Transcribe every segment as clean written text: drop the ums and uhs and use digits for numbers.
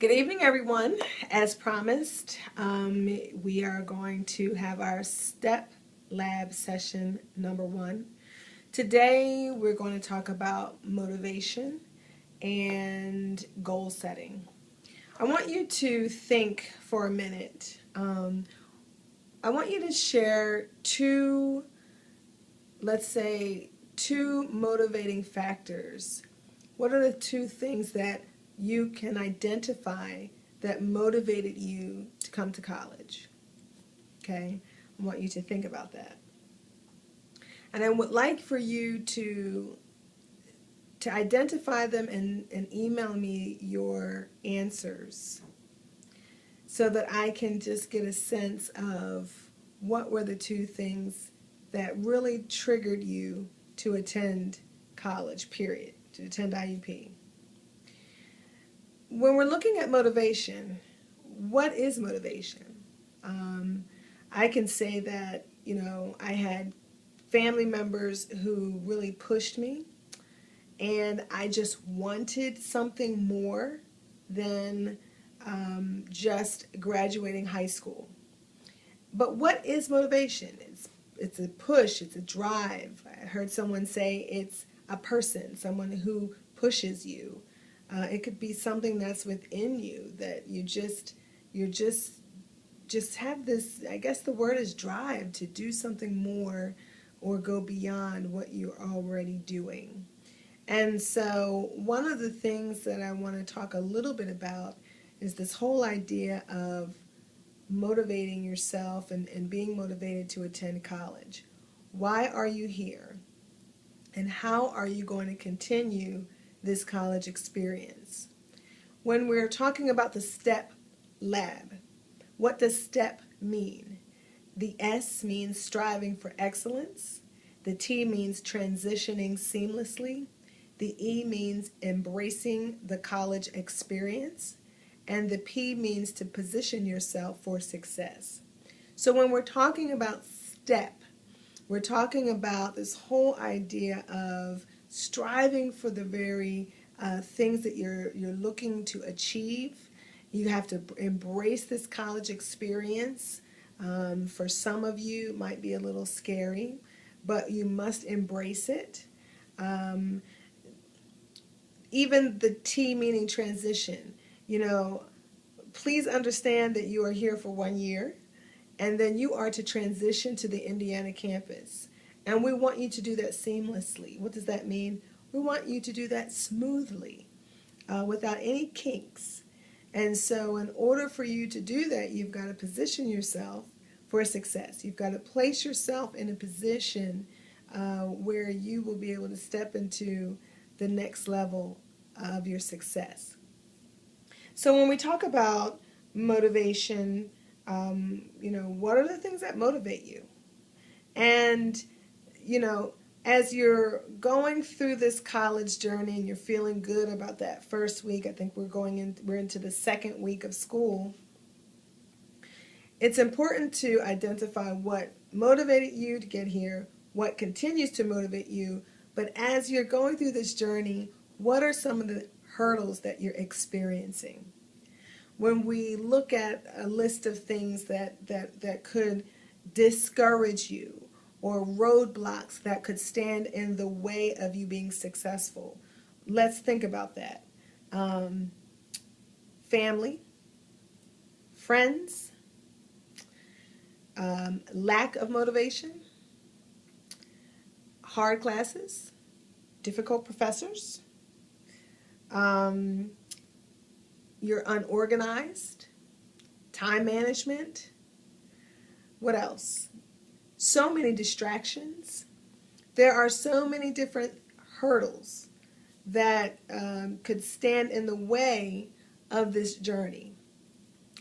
Good evening, everyone. As promised, we are going to have our STEP Lab session number 1. Today, we're going to talk about motivation and goal setting. I want you to think for a minute. I want you to share let's say, two motivating factors. What are the two things that you can identify that motivated you to come to college? Okay, I want you to think about that. And I would like for you to identify them and email me your answers so that I can just get a sense of what were the two things that really triggered you to attend college, period, to attend IUP. When we're looking at motivation, what is motivation? I can say that, I had family members who really pushed me, and I just wanted something more than just graduating high school. But what is motivation? It's a push, it's a drive. I heard someone say it's a person, someone who pushes you. It could be something that's within you that you're just have this, I guess the word is drive, to do something more or go beyond what you're already doing. And so one of the things that I want to talk a little bit about is this whole idea of motivating yourself and being motivated to attend college. Why are you here? And how are you going to continue this college experience? When we're talking about the STEP Lab, what does STEP mean? The S means striving for excellence. The T means transitioning seamlessly. The E means embracing the college experience. And the P means to position yourself for success. So when we're talking about STEP, we're talking about this whole idea of striving for the very things that you're looking to achieve. You have to embrace this college experience. For some of you, it might be a little scary, but you must embrace it. Even the T meaning transition, please understand that you are here for 1 year, and then you are to transition to the Indiana campus. And we want you to do that seamlessly. What does that mean? We want you to do that smoothly, without any kinks. And so in order for you to do that, you've got to position yourself for success. You've got to place yourself in a position where you will be able to step into the next level of your success. So when we talk about motivation, what are the things that motivate you? And, as you're going through this college journey and you're feeling good about that first week, I think we're into the second week of school. It's important to identify what motivated you to get here, what continues to motivate you, but as you're going through this journey, what are some of the hurdles that you're experiencing? When we look at a list of things that could discourage you, or roadblocks that could stand in the way of you being successful, let's think about that. Family, friends, lack of motivation, hard classes, difficult professors, you're unorganized, time management. What else? So many distractions. There are so many different hurdles that could stand in the way of this journey.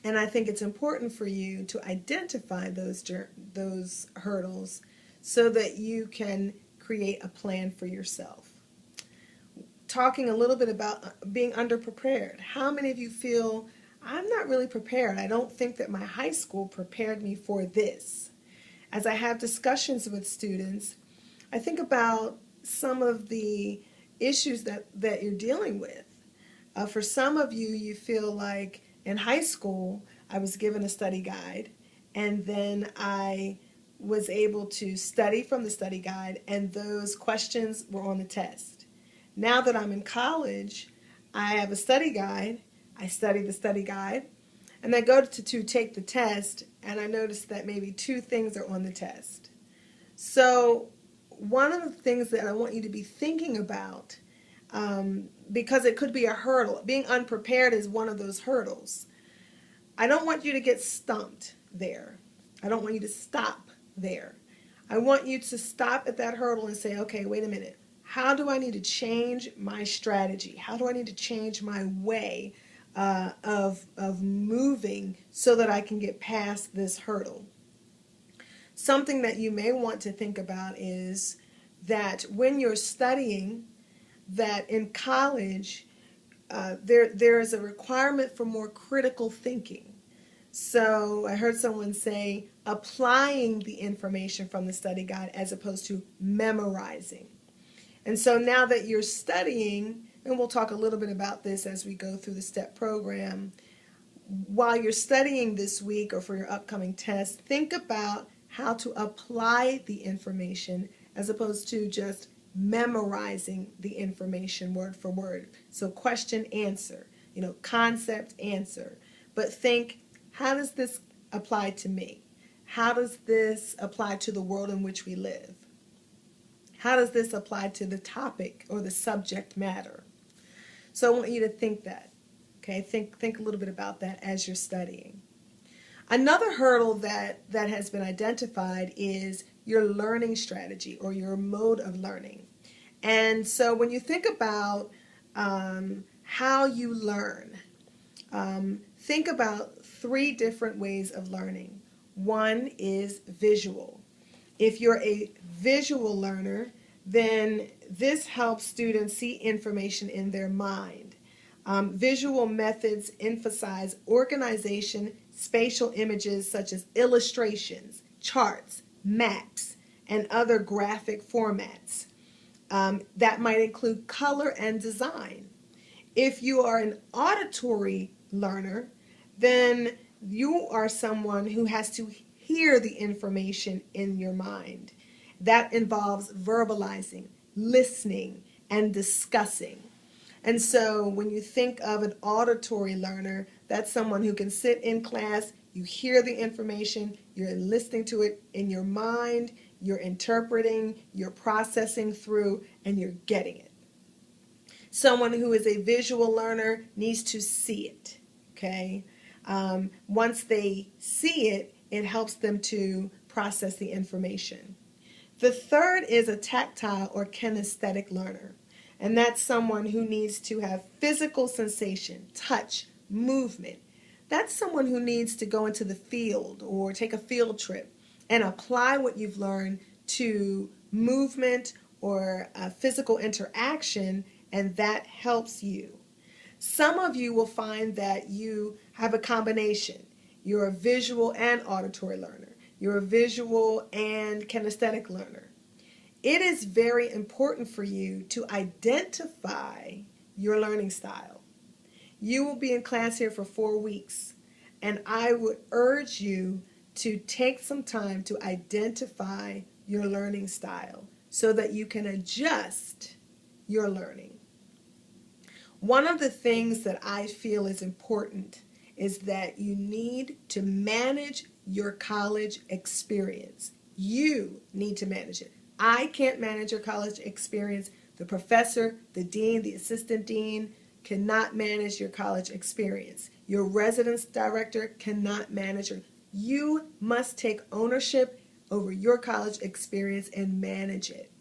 And I think it's important for you to identify those hurdles so that you can create a plan for yourself. Talking a little bit about being underprepared. How many of you feel, I'm not really prepared? I don't think that my high school prepared me for this. As I have discussions with students, I think about some of the issues that you're dealing with. For some of you, you feel like in high school, I was given a study guide, and then I was able to study from the study guide, and those questions were on the test. Now that I'm in college, I have a study guide, I study the study guide, and I go to take the test, and I notice that maybe two things are on the test. So, one of the things that I want you to be thinking about, because it could be a hurdle, being unprepared is one of those hurdles. I don't want you to get stumped there. I don't want you to stop there. I want you to stop at that hurdle and say, okay, wait a minute. How do I need to change my strategy? How do I need to change my way of moving so that I can get past this hurdle? Something that you may want to think about is that when you're studying, that in college, there is a requirement for more critical thinking. So I heard someone say applying the information from the study guide as opposed to memorizing. And so now that you're studying, and we'll talk a little bit about this as we go through the STEP program, while you're studying this week or for your upcoming test, think about how to apply the information as opposed to just memorizing the information word for word. So question, answer, concept, answer. But think, how does this apply to me? How does this apply to the world in which we live? How does this apply to the topic or the subject matter? So I want you to think that. Okay, think a little bit about that as you're studying. Another hurdle that has been identified is your learning strategy or your mode of learning. And so when you think about how you learn, think about 3 different ways of learning. One is visual. If you're a visual learner, then this helps students see information in their mind. Visual methods emphasize organization, spatial images such as illustrations, charts, maps, and other graphic formats. That might include color and design. If you are an auditory learner, then you are someone who has to hear the information in your mind. That involves verbalizing, listening, and discussing. And so when you think of an auditory learner, that's someone who can sit in class, you hear the information, you're listening to it in your mind, you're interpreting, you're processing through, and you're getting it. Someone who is a visual learner needs to see it, okay? Once they see it, it helps them to process the information. The third is a tactile or kinesthetic learner, and that's someone who needs to have physical sensation, touch, movement. That's someone who needs to go into the field or take a field trip and apply what you've learned to movement or physical interaction, and that helps you. Some of you will find that you have a combination. You're a visual and auditory learner. You're a visual and kinesthetic learner. It is very important for you to identify your learning style. You will be in class here for 4 weeks, and I would urge you to take some time to identify your learning style so that you can adjust your learning. One of the things that I feel is important is that you need to manage your college experience. You need to manage it. I can't manage your college experience. The professor, the dean, the assistant dean cannot manage your college experience. Your residence director cannot manage it. You must take ownership over your college experience and manage it.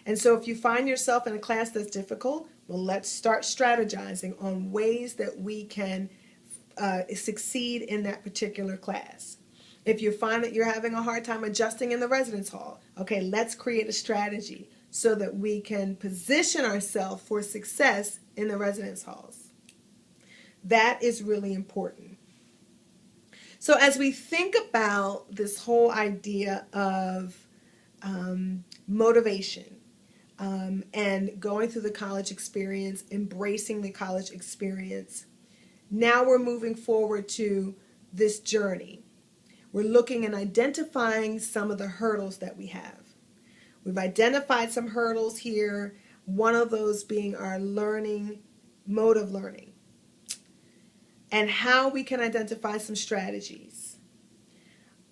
And so if you find yourself in a class that's difficult, well, let's start strategizing on ways that we can succeed in that particular class. If you find that you're having a hard time adjusting in the residence hall, okay, let's create a strategy so that we can position ourselves for success in the residence halls. That is really important. So as we think about this whole idea of motivation, and going through the college experience, embracing the college experience. Now we're moving forward to this journey. We're looking and identifying some of the hurdles that we have. We've identified some hurdles here, one of those being our learning, mode of learning, and how we can identify some strategies.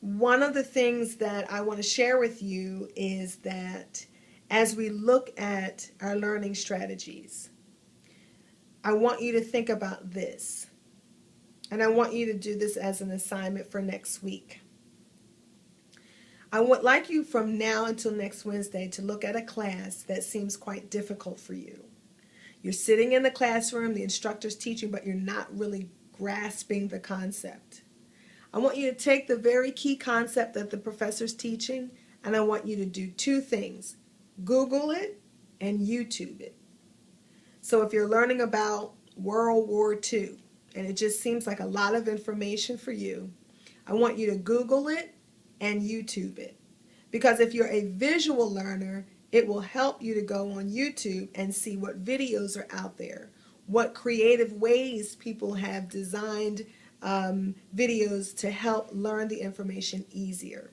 One of the things that I want to share with you is that as we look at our learning strategies, I want you to think about this. And I want you to do this as an assignment for next week. I would like you from now until next Wednesday to look at a class that seems quite difficult for you. You're sitting in the classroom, the instructor's teaching, but you're not really grasping the concept. I want you to take the very key concept that the professor's teaching, and I want you to do two things. Google it and YouTube it. So if you're learning about World War II, and it just seems like a lot of information for you, I want you to Google it and YouTube it. Because if you're a visual learner, it will help you to go on YouTube and see what videos are out there, what creative ways people have designed videos to help learn the information easier.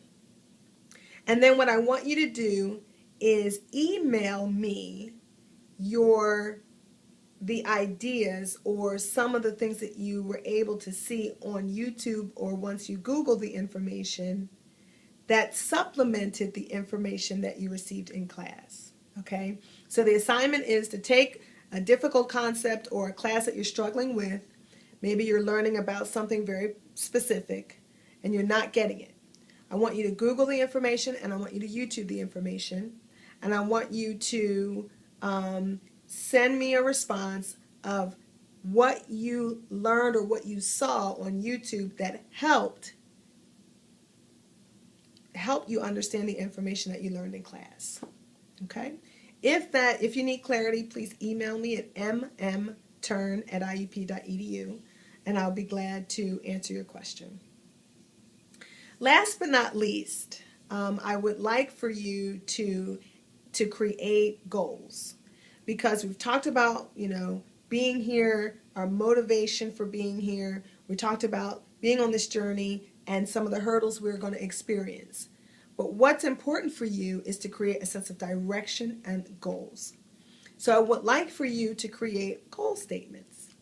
And then what I want you to do is email me the ideas or some of the things that you were able to see on YouTube or once you Google the information that supplemented the information that you received in class. Okay? So the assignment is to take a difficult concept or a class that you're struggling with. Maybe you're learning about something very specific and you're not getting it. I want you to Google the information and I want you to YouTube the information. And I want you to send me a response of what you learned or what you saw on YouTube that helped you understand the information that you learned in class. Okay? If you need clarity, please email me at mmturn@iup.edu and I'll be glad to answer your question. Last but not least, I would like for you to create goals, because we've talked about, being here, our motivation for being here. We talked about being on this journey and some of the hurdles we're going to experience. But what's important for you is to create a sense of direction and goals. So I would like for you to create goal statements.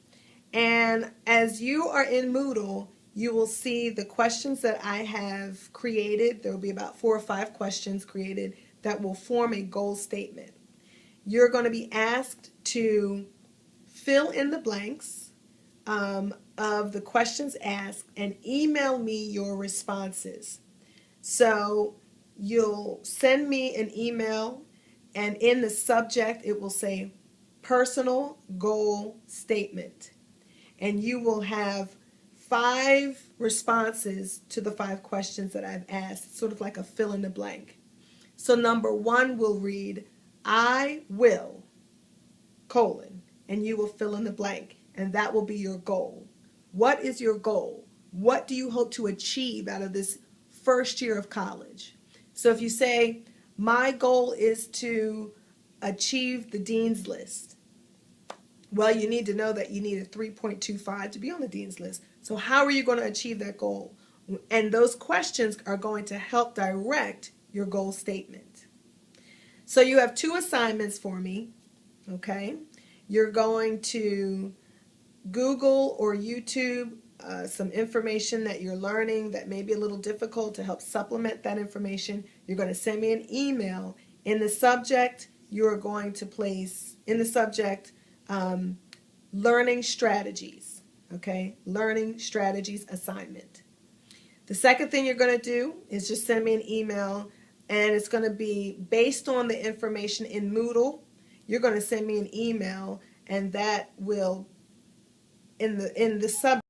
And as you are in Moodle, you will see the questions that I have created. There will be about 4 or 5 questions created that will form a goal statement. You're going to be asked to fill in the blanks of the questions asked and email me your responses. So you'll send me an email and in the subject it will say personal goal statement. And you will have 5 responses to the 5 questions that I've asked, sort of like a fill in the blank. So number 1 will read, I will, and you will fill in the blank, and that will be your goal. What is your goal? What do you hope to achieve out of this first year of college? So if you say, my goal is to achieve the Dean's List, well, you need to know that you need a 3.25 to be on the Dean's List. So how are you going to achieve that goal? And those questions are going to help direct your goal statement. So you have 2 assignments for me, okay? You're going to Google or YouTube some information that you're learning that may be a little difficult to help supplement that information. You're going to send me an email. In the subject, you're going to place, in the subject, learning strategies, okay? Learning strategies assignment. The second thing you're going to do is just send me an email, and it's going to be based on the information in Moodle. You're going to send me an email, and that will, in the subject,